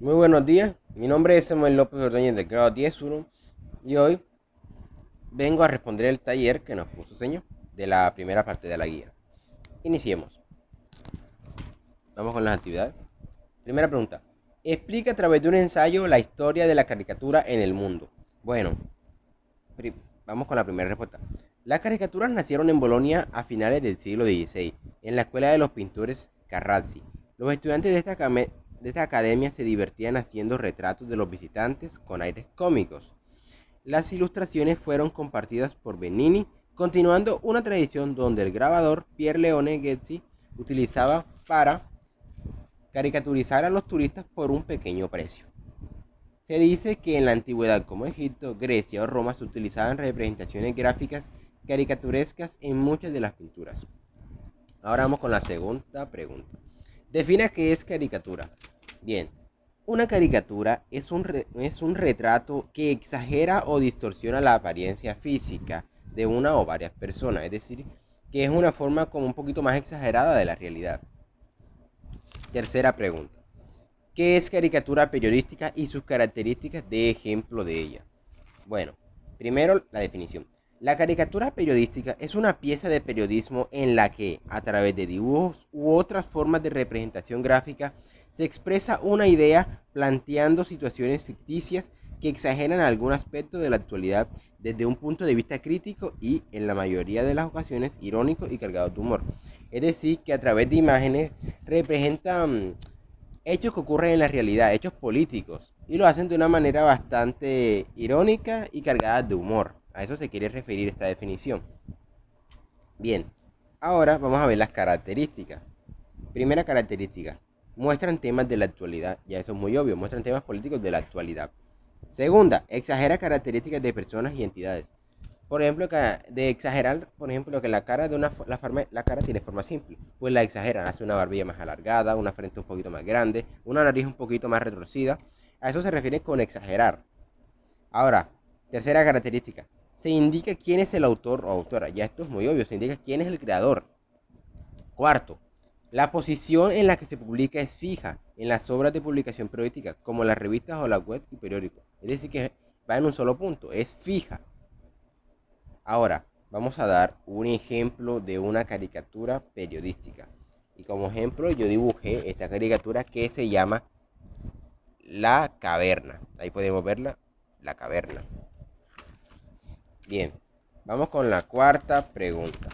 Muy buenos días, mi nombre es Samuel López Ordóñez del grado 10.1 y hoy vengo a responder el taller que nos puso señor de la primera parte de la guía. Iniciemos. Vamos con las actividades. Primera pregunta. Explica a través de un ensayo la historia de la caricatura en el mundo. Bueno, vamos con la primera respuesta. Las caricaturas nacieron en Bolonia a finales del siglo XVI, en la escuela de los pintores Carracci. Los estudiantes de esta academia se divertían haciendo retratos de los visitantes con aires cómicos. Las ilustraciones fueron compartidas por Benini, continuando una tradición donde el grabador Pier Leone Ghezzi utilizaba para caricaturizar a los turistas por un pequeño precio. Se dice que en la antigüedad, como Egipto, Grecia o Roma, se utilizaban representaciones gráficas caricaturescas en muchas de las pinturas. Ahora vamos con la segunda pregunta. Defina qué es caricatura. Bien, una caricatura es un retrato que exagera o distorsiona la apariencia física de una o varias personas, es decir, que es una forma como un poquito más exagerada de la realidad. Tercera pregunta. ¿Qué es caricatura periodística y sus características de ejemplo de ella? Bueno, primero la definición. La caricatura periodística es una pieza de periodismo en la que, a través de dibujos u otras formas de representación gráfica, se expresa una idea planteando situaciones ficticias que exageran algún aspecto de la actualidad desde un punto de vista crítico y, en la mayoría de las ocasiones, irónico y cargado de humor. Es decir, que a través de imágenes representan hechos que ocurren en la realidad, hechos políticos, y lo hacen de una manera bastante irónica y cargada de humor. A eso se quiere referir esta definición. Bien, ahora vamos a ver las características. Primera característica, muestran temas de la actualidad, ya eso es muy obvio, muestran temas políticos de la actualidad. Segunda, exagera características de personas y entidades. Por ejemplo, de exagerar, por ejemplo, que la cara de la cara tiene forma simple, pues la exageran, hace una barbilla más alargada, una frente un poquito más grande, una nariz un poquito más retorcida. A eso se refiere con exagerar. Ahora, tercera característica, se indica quién es el autor o autora. Ya esto es muy obvio, se indica quién es el creador. Cuarto, la posición en la que se publica es fija en las obras de publicación periodística, como las revistas o la web y periódicos. Es decir, que va en un solo punto, es fija. Ahora, vamos a dar un ejemplo de una caricatura periodística. Y como ejemplo, yo dibujé esta caricatura que se llama La Caverna. Ahí podemos verla, La Caverna. Bien, vamos con la cuarta pregunta.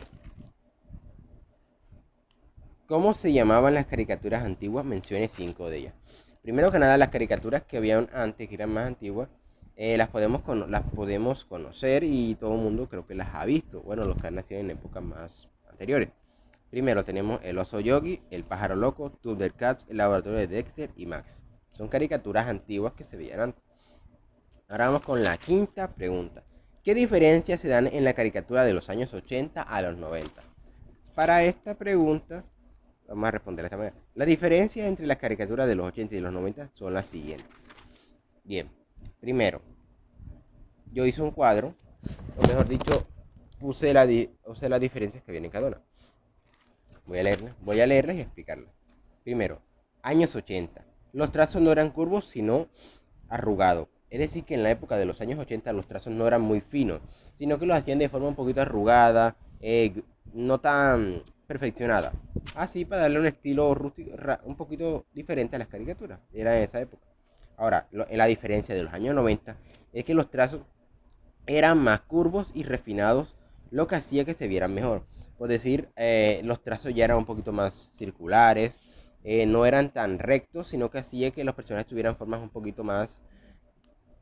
¿Cómo se llamaban las caricaturas antiguas? Mencione 5 de ellas. Primero que nada, las caricaturas que habían antes, que eran más antiguas, las podemos conocer y todo el mundo creo que las ha visto. Bueno, los que han nacido en épocas más anteriores. Primero tenemos El Oso Yogi, El Pájaro Loco, Thundercats, El Laboratorio de Dexter y Max. Son caricaturas antiguas que se veían antes. Ahora vamos con la quinta pregunta. ¿Qué diferencias se dan en la caricatura de los años 80 a los 90? Para esta pregunta, vamos a responder de esta manera. Las diferencias entre las caricaturas de los 80 y los 90 son las siguientes. Bien, primero, yo hice un cuadro, o mejor dicho, puse las diferencias que vienen en cada una. Voy a leerlas y explicarlas. Primero, años 80. Los trazos no eran curvos, sino arrugados. Es decir, que en la época de los años 80 los trazos no eran muy finos, sino que los hacían de forma un poquito arrugada, no tan perfeccionada. Así para darle un estilo rústico, un poquito diferente a las caricaturas. Era en esa época. Ahora, la diferencia de los años 90 es que los trazos eran más curvos y refinados, lo que hacía que se vieran mejor. Por decir, los trazos ya eran un poquito más circulares, no eran tan rectos, sino que hacía que los personajes tuvieran formas un poquito más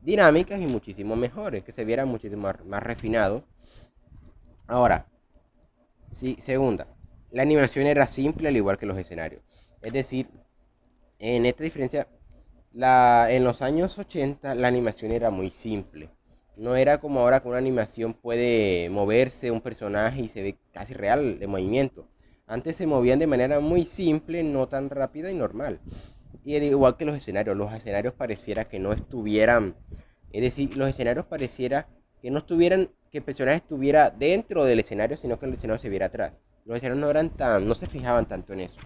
dinámicas y muchísimo mejores, que se vieran muchísimo más refinados. Ahora, sí, segunda, la animación era simple al igual que los escenarios. Es decir, en esta diferencia, en los años 80 la animación era muy simple. No era como ahora que una animación puede moverse un personaje y se ve casi real el movimiento. Antes se movían de manera muy simple, no tan rápida y normal. Y igual que los escenarios pareciera que no estuvieran, es decir, los escenarios pareciera que no estuvieran, que el personaje estuviera dentro del escenario, sino que el escenario se viera atrás. Los escenarios no eran tan, no se fijaban tanto en eso.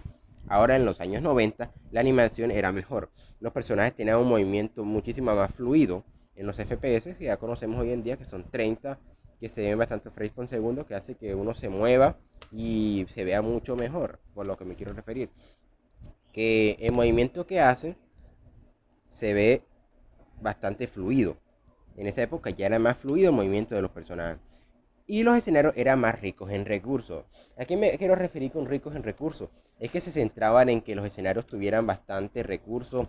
Ahora en los años 90 la animación era mejor. Los personajes tenían un movimiento muchísimo más fluido en los FPS que ya conocemos hoy en día, que son 30, que se ven bastante frames por segundo, que hace que uno se mueva y se vea mucho mejor, por lo que me quiero referir. Que el movimiento que hacen se ve bastante fluido. En esa época ya era más fluido el movimiento de los personajes. Y los escenarios eran más ricos en recursos. ¿A qué me quiero referir con ricos en recursos? Es que se centraban en que los escenarios tuvieran bastante recursos,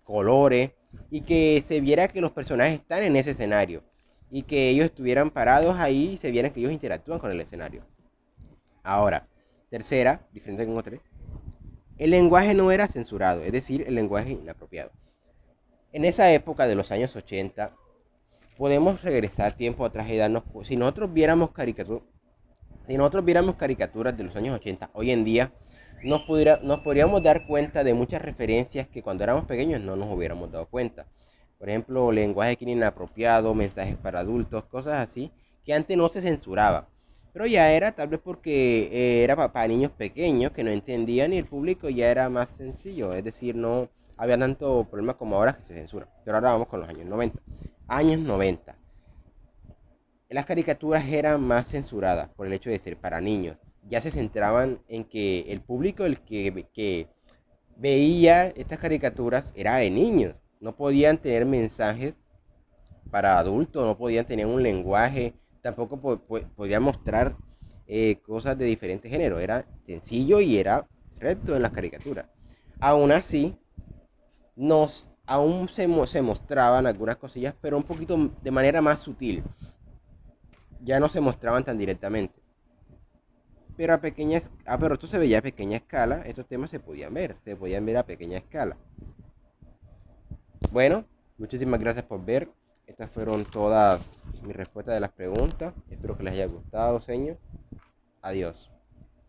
colores, y que se viera que los personajes están en ese escenario. Y que ellos estuvieran parados ahí y se vieran que ellos interactúan con el escenario. Ahora, tercera, diferente con otra, el lenguaje no era censurado, es decir, el lenguaje inapropiado. En esa época de los años 80, podemos regresar tiempo atrás y darnos, si nosotros viéramos caricaturas de los años 80, hoy en día nos podríamos dar cuenta de muchas referencias que cuando éramos pequeños no nos hubiéramos dado cuenta. Por ejemplo, lenguaje que era inapropiado, mensajes para adultos, cosas así, que antes no se censuraba. Pero ya era tal vez porque era para niños pequeños que no entendían y el público ya era más sencillo. Es decir, no había tanto problema como ahora que se censura. Pero ahora vamos con los años 90. Años 90. Las caricaturas eran más censuradas por el hecho de ser para niños. Ya se centraban en que el público que veía estas caricaturas era de niños. No podían tener mensajes para adultos, no podían tener un lenguaje, tampoco podían mostrar cosas de diferentes géneros. Era sencillo y era recto en las caricaturas. Aún así, aún se mostraban algunas cosillas, pero un poquito de manera más sutil. Ya no se mostraban tan directamente. Pero pero esto se veía a pequeña escala, estos temas se podían ver a pequeña escala. Bueno, muchísimas gracias por ver. Estas fueron todas mis respuestas de las preguntas. Espero que les haya gustado, señor. Adiós.